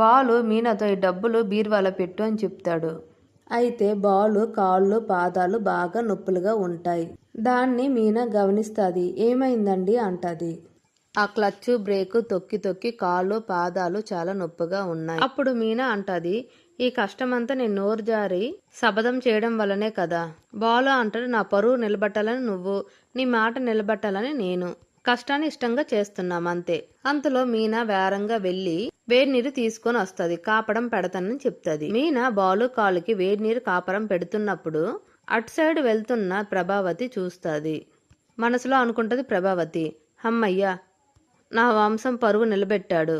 బాలు మీనాతో ఈ డబ్బులు బీరువాలో పెట్టు అని చెప్తాడు. అయితే బాలు కాళ్ళు పాదాలు బాగా నొప్పులుగా ఉంటాయి. దాన్ని మీనా గమనిస్తుంది. ఏమైందండి అంటది. ఆ క్లచ్ బ్రేక్ తొక్కి తొక్కి కాళ్ళు పాదాలు చాలా నొప్పిగా ఉన్నాయి. అప్పుడు మీనా అంటది, ఈ కష్టమంతా నేను నోరు జారి శపథం చేయడం వల్లనే కదా. బాలు అంటాడు, నా పరువు నిలబట్టాలని నువ్వు, నీ మాట నిలబట్టాలని నేను. కష్టాన్ని ఇష్టంగా చేస్తున్నాం అంతే. అంతలో మీనా వేరంగా వెళ్లి వేడి నీరు తీసుకొని వస్తుంది. కాపడం పెడతానని చెప్తుంది. మీనా బాలు కాలుకి వేడి నీరు కాపరం పెడుతున్నప్పుడు అటు సైడ్ వెళ్తున్న ప్రభావతి చూస్తుంది. మనసులో అనుకుంటది ప్రభావతి, అమ్మయ్యా నా వంశం పరువు నిలబెట్టాడు.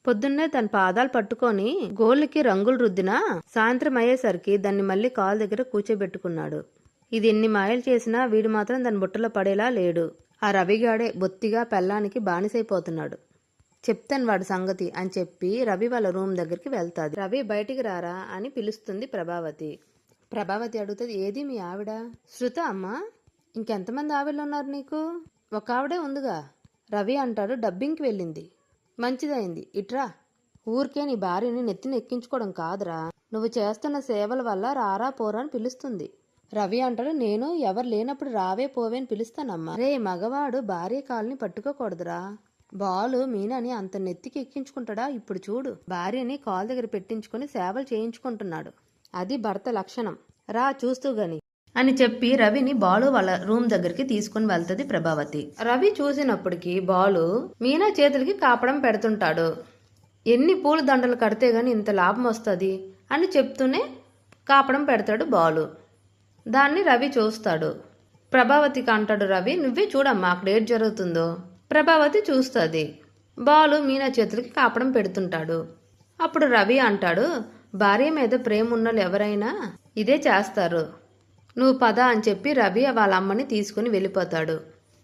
పొద్దున్నే తన పాదాలు పట్టుకొని గోళ్ళకి రంగులు రుద్దినా సాయంత్రం అయ్యేసరికి దాన్ని మళ్ళీ కాలు దగ్గర కూర్చోబెట్టుకున్నాడు. ఇది ఎన్ని మాయలు చేసినా వీడు మాత్రం దాని బుట్టలో పడేలా లేడు. ఆ రవిగాడే బొత్తిగా పెళ్ళానికి బానిసైపోతున్నాడు. చెప్తాను వాడి సంగతి అని చెప్పి రవి వాళ్ళ రూమ్ దగ్గరికి వెళ్తాది. రవి బయటికి రారా అని పిలుస్తుంది ప్రభావతి. ప్రభావతి అడుగుతుంది, ఏది మీ ఆవిడ? శృత అమ్మా. ఇంకెంతమంది ఆవిడలు ఉన్నారు నీకు? ఒక ఆవిడే ఉందిగా. రవి అంటాడు, డబ్బింగ్కి వెళ్ళింది. మంచిదైంది, ఇట్రా. ఊరికే నీ భార్యని నెత్తిని ఎక్కించుకోవడం కాదురా, నువ్వు చేస్తున్న సేవల వల్ల రారా పోరా అని పిలుస్తుంది. రవి అంటాడు, నేను ఎవరు లేనప్పుడు రావే పోవే అని పిలుస్తానమ్మా. రే మగవాడు భార్య కాలుని పట్టుకోకూడదురా. బాలు మీనాని అంత నెత్తికి ఎక్కించుకుంటాడా? ఇప్పుడు చూడు, భార్యని కాలు దగ్గర పెట్టించుకుని సేవలు చేయించుకుంటున్నాడు. అది భర్త లక్షణం. రా చూస్తూ గాని అని చెప్పి రవిని బాలు వాళ్ళ రూమ్ దగ్గరికి తీసుకుని వెళ్తుంది ప్రభావతి. రవి చూసినప్పటికీ బాలు మీనా చేతులకి కాపడం పెడుతుంటాడు. ఎన్ని పూల దండలు కడితే గాని ఇంత లాభం వస్తుంది అని చెప్తూనే కాపడం పెడతాడు బాలు. దాన్ని రవి చూస్తాడు. ప్రభావతికి అంటాడు రవి, నువ్వే చూడమ్మా అక్కడ ఏం జరుగుతుందో. ప్రభావతి చూస్తుంది. బాలు మీనా చేతులకి కాపడం పెడుతుంటాడు. అప్పుడు రవి అంటాడు, భార్య మీద ప్రేమ ఉన్నోళ్ళు ఎవరైనా ఇదే చేస్తారు, నువ్వు పద అని చెప్పి రవి వాళ్ళ అమ్మని తీసుకుని వెళ్ళిపోతాడు.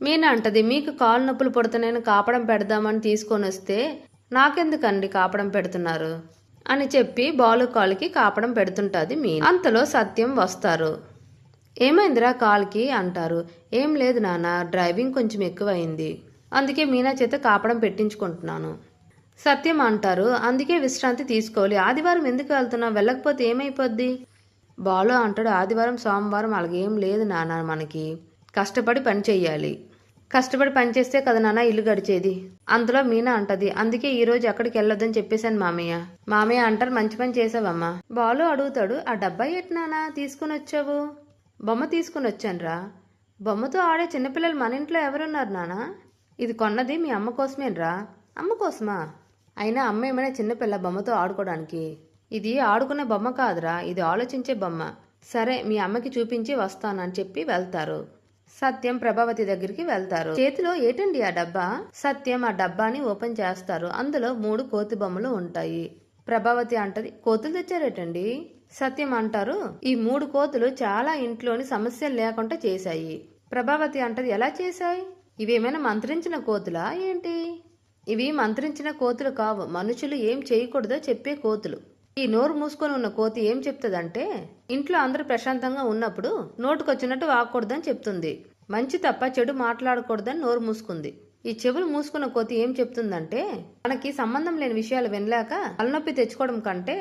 మీనా అంటది, మీకు కాలు నొప్పులు పుడతానని కాపడం పెడదామని తీసుకొని వస్తే నాకెందుకండి కాపడం పెడుతున్నారు అని చెప్పి బాలు కాలుకి కాపడం పెడుతుంటుంది మీనా. అంతలో సత్యం వస్తారు. ఏమైందిరా కాలుకి అంటారు. ఏం లేదు నాన్న, డ్రైవింగ్ కొంచెం ఎక్కువైంది, అందుకే మీనా చేత కాపడం పెట్టించుకుంటున్నాను. సత్యం అంటారు, అందుకే విశ్రాంతి తీసుకోవాలి. ఆదివారం ఎందుకు వెళ్తున్నావు? వెళ్ళకపోతే ఏమైపోద్ది? బాలు అంటాడు, ఆదివారం సోమవారం అలాగేం లేదు నాన్న, మనకి కష్టపడి పని చెయ్యాలి. కష్టపడి పని చేస్తే కదా నాన్న ఇల్లు గడిచేది. అందులో మీనా అంటది, అందుకే ఈరోజు ఎక్కడికి వెళ్ళొద్దని చెప్పేశాను మామయ్య. మామయ్య అంటారు, మంచి పని చేసావమ్మా. బాలు అడుగుతాడు, ఆ డబ్బా ఎట్ నానా తీసుకుని వచ్చావు? బొమ్మ తీసుకుని వచ్చానురా. బొమ్మతో ఆడే చిన్నపిల్లలు మన ఇంట్లో ఎవరున్నారు నానా? ఇది కొన్నది మీ అమ్మ కోసమేనరా. అమ్మ కోసమా? అయినా అమ్మ ఏమైనా చిన్నపిల్ల బొమ్మతో ఆడుకోవడానికి? ఇది ఆడుకునే బొమ్మ కాదురా, ఇది ఆలోచించే బొమ్మ. సరే మీ అమ్మకి చూపించి వస్తాను అని చెప్పి వెళ్తారు. సత్యం ప్రభావతి దగ్గరికి వెళ్తారు. చేతిలో ఏటండి ఆ డబ్బా? సత్యం ఆ డబ్బాని ఓపెన్ చేస్తారు. అందులో 3 కోతి బొమ్మలు ఉంటాయి. ప్రభావతి అంటది, కోతులు తెచ్చారేటండి? సత్యం అంటారు, ఈ 3 కోతులు చాలా ఇంట్లోని సమస్యలు లేకుండా చేశాయి. ప్రభావతి అంటది, ఎలా చేశాయి? ఇవేమైనా మంత్రించిన కోతులా ఏంటి? ఇవి మంత్రించిన కోతులు కావు, మనుషులు ఏం చేయకూడదో చెప్పే కోతులు. ఈ నోరు మూసుకొని ఉన్న కోతి ఏం చెప్తుందంటే, ఇంట్లో అందరూ ప్రశాంతంగా ఉన్నప్పుడు నోటుకొచ్చినట్టు వాగకూడదని చెప్తుంది. మంచి తప్ప చెడు మాట్లాడకూడదని నోరు మూసుకుంది. ఈ చెవులు మూసుకున్న కోతి ఏం చెప్తుందంటే, మనకి సంబంధం లేని విషయాలు వినలేక తలనొప్పి తెచ్చుకోవడం కంటే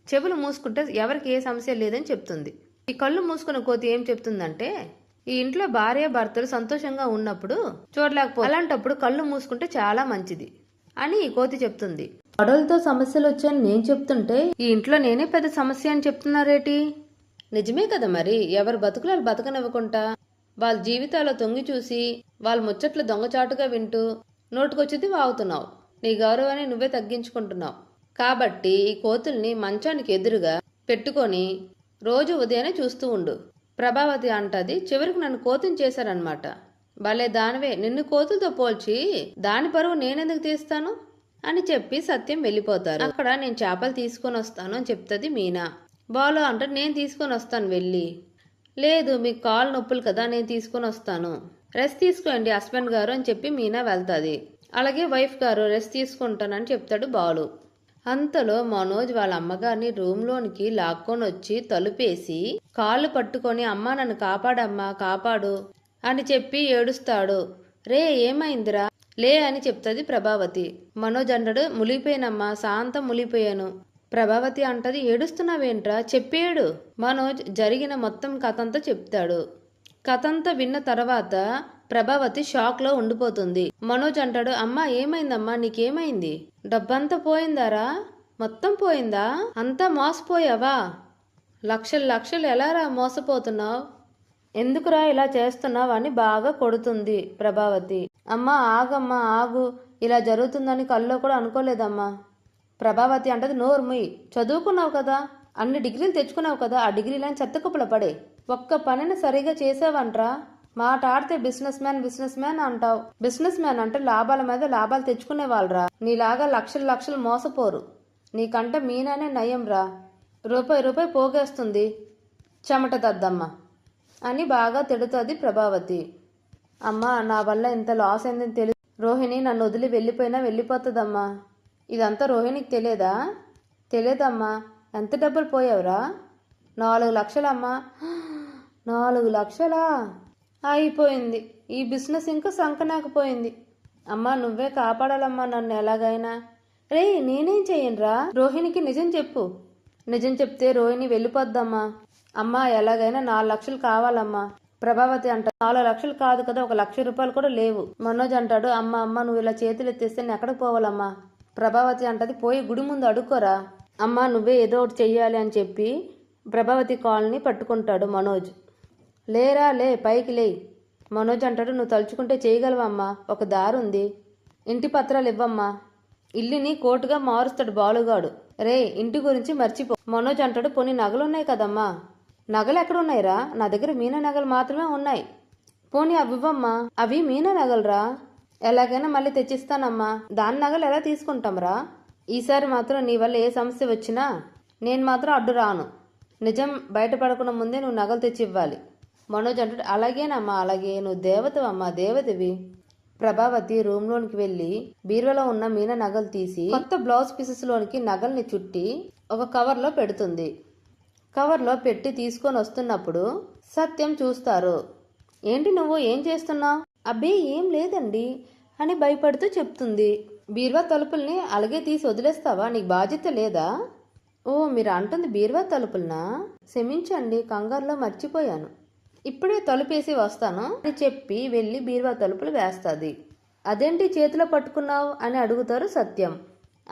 చెవులు మూసుకుంటే ఎవరికి ఏ సమస్య లేదని చెప్తుంది. ఈ కళ్ళు మూసుకున్న కోతి ఏం చెప్తుందంటే, ఈ ఇంట్లో భార్య భర్తలు సంతోషంగా ఉన్నప్పుడు చూడలేకపోతే అలాంటప్పుడు కళ్ళు మూసుకుంటే చాలా మంచిది అని ఈ కోతి చెప్తుంది. గొడవలతో సమస్యలు వచ్చాయని నేను చెప్తుంటే ఈ ఇంట్లో నేనే పెద్ద సమస్య అని చెప్తున్నారేటి? నిజమే కదా మరి, ఎవరు బతుకులు బతకనివ్వకుండా వాళ్ళ జీవితాల్లో తొంగి చూసి వాళ్ళ ముచ్చట్లు దొంగచాటుగా వింటూ నోటుకొచ్చింది వాగుతున్నావు. నీ గౌరవాన్ని నువ్వే తగ్గించుకుంటున్నావు. కాబట్టి ఈ కోతుల్ని మంచానికి ఎదురుగా పెట్టుకొని రోజు ఉదయాన్నే చూస్తూ ఉండు. ప్రభావతి అంటది, చివరికి నన్ను కోతుని చేశారనమాట. భలే దానివే, నిన్ను కోతులతో పోల్చి దాని పరువు నేనెందుకు తీస్తాను అని చెప్పి సత్యం వెళ్ళిపోతారు. అక్కడ నేను చేపలు తీసుకొని వస్తాను అని చెప్తుంది మీనా. బాలు అంటే నేను తీసుకొని వస్తాను వెళ్ళి. లేదు మీకు కాలు నొప్పులు కదా, నేను తీసుకొని వస్తాను, రెస్ట్ తీసుకోండి హస్బెండ్ గారు అని చెప్పి మీనా వెళ్తుంది. అలాగే వైఫ్ గారు రెస్ట్ తీసుకుంటానని చెప్తాడు బాలు. అంతలో మనోజ్ వాళ్ళ అమ్మగారిని రూమ్లోనికి లాక్కొని వచ్చి తలుపేసి కాళ్ళు పట్టుకొని, అమ్మా నన్ను కాపాడమ్మా కాపాడు అని చెప్పి ఏడుస్తాడు. రే ఏమైందిరా లే అని చెప్తుంది ప్రభావతి. మనోజ్ అంటాడు, మునిగిపోయానమ్మా, శాంతం మునిగిపోయాను. ప్రభావతి అంటది, ఏడుస్తున్నావేంట్రా, చెప్పేడు. మనోజ్ జరిగిన మొత్తం కథంతా చెప్తాడు. కథంతా విన్న తర్వాత ప్రభావతి షాక్లో ఉండిపోతుంది. మనోజ్ అంటాడు, అమ్మా ఏమైందమ్మా, నీకేమైంది? డబ్బంతా పోయిందారా? మొత్తం పోయిందా? అంతా మోసపోయావా? లక్షలు లక్షలు ఎలారా మోసపోతున్నావు? ఎందుకురా ఇలా చేస్తున్నావు అని బాగా కొడుతుంది ప్రభావతి. అమ్మా ఆగమ్మా ఆగు, ఇలా జరుగుతుందని కల్లో కూడా అనుకోలేదమ్మా. ప్రభావతి అంటది, నోరు ముయ్, చదువుకున్నావు కదా, అన్ని డిగ్రీలు తెచ్చుకున్నావు కదా, ఆ డిగ్రీలని చెత్తకుప్పల పడే. ఒక్క పనిని సరిగా చేసావంట్రా? మాట ఆడితే బిజినెస్ మ్యాన్ అంటావు. బిజినెస్ మ్యాన్ అంటే లాభాల మీద లాభాలు తెచ్చుకునే వాళ్ళరా. నీలాగా లక్షలు లక్షలు మోసపోరు. నీకంటే మీనానే నయం రా. రూపాయి పోగేస్తుంది చెమట దద్దమ్మ అని బాగా తిడుతుంది ప్రభావతి. అమ్మా నా వల్ల ఇంత లాస్ అయిందని తెలియదు. రోహిణి నన్ను వదిలి వెళ్ళిపోయినా వెళ్ళిపోతుందమ్మా. ఇదంతా రోహిణికి తెలియదా? తెలియదమ్మా. ఎంత డబ్బులు పోయావురా? 4 లక్షలమ్మా. 4 లక్షలా? అయిపోయింది ఈ బిజినెస్, ఇంకా సంకనాకపోయింది. అమ్మా నువ్వే కాపాడాలమ్మా నన్ను ఎలాగైనా. రే నేనేం చెయ్యనురా? రోహిణికి నిజం చెప్పు. నిజం చెప్తే రోహిణి వెళ్ళిపోద్దమ్మా. అమ్మా ఎలాగైనా 4 లక్షలు కావాలమ్మా. ప్రభావతి అంట, 4 లక్షలు కాదు కదా, 1 లక్ష రూపాయలు కూడా లేవు. మనోజ్ అంటాడు, అమ్మ నువ్వు ఇలా చేతులు ఎత్తేస్తే నేను ఎక్కడికి పోవాలమ్మా? ప్రభావతి అంటది, పోయి గుడి ముందు అడుక్కోరా. అమ్మా నువ్వే ఏదో ఒకటి చెయ్యాలి అని చెప్పి ప్రభావతి కాల్ని పట్టుకుంటాడు మనోజ్. లేరా లే, పైకి లే. మనోజ్ అంటాడు, నువ్వు తలుచుకుంటే చేయగలవమ్మా, ఒక దారి ఉంది. ఇంటి పత్రాలు ఇవ్వమ్మా. ఇల్లుని కోర్టుగా మారుస్తాడు బాలుగాడు. రే ఇంటి గురించి మర్చిపో. మనోజ్ అంటాడు, పోనీ నగలున్నాయి కదమ్మా. నగలు ఎక్కడున్నాయిరా? నా దగ్గర మీనా నగలు మాత్రమే ఉన్నాయి. పోనీ అవి ఇవ్వమ్మా. అవి మీనా నగలురా. ఎలాగైనా మళ్ళీ తెచ్చిస్తానమ్మా. దాని నగలు ఎలా తీసుకుంటాంరా? ఈసారి మాత్రం నీ వల్ల ఏ సమస్య వచ్చినా నేను మాత్రం అడ్డు రాను. నిజం బయటపడకుండా ముందే నువ్వు నగలు తెచ్చి ఇవ్వాలి. మనోజ్ అంటాడు, అలాగేనమ్మా, అలాగే, నువ్వు దేవతవమ్మా, దేవతవి. ప్రభావతి రూమ్లోనికి వెళ్ళి బీరువాలో ఉన్న మీనా నగలు తీసి కొత్త బ్లౌజ్ పీసెస్లోనికి నగల్ని చుట్టి ఒక కవర్లో పెడుతుంది. కవర్లో పెట్టి తీసుకొని వస్తున్నప్పుడు సత్యం చూస్తారు. ఏంటి నువ్వు ఏం చేస్తున్నావు? అబ్బే ఏం లేదండి అని భయపడుతూ చెప్తుంది. బీరువా తలుపుల్ని అలాగే తీసి వదిలేస్తావా? నీకు బాధ్యత లేదా? ఓ మీరు అంటుంది బీరువా తలుపులనా? క్షమించండి, కంగారులో మర్చిపోయాను. ఇప్పుడే తలుపేసి వస్తాను అని చెప్పి వెళ్ళి బీరువా తలుపులు వేస్తుంది. అదేంటి చేతిలో పట్టుకున్నావు అని అడుగుతారు సత్యం.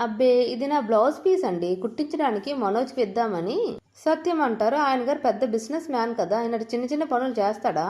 అబ్బే ఇది నా బ్లౌజ్ పీస్ అండి, కుట్టించడానికి మనోజ్కి ఇద్దామని. సత్యం అంటారు, ఆయన గారు పెద్ద బిజినెస్ మ్యాన్ కదా, ఆయన చిన్న చిన్న పనులు చేస్తాడా?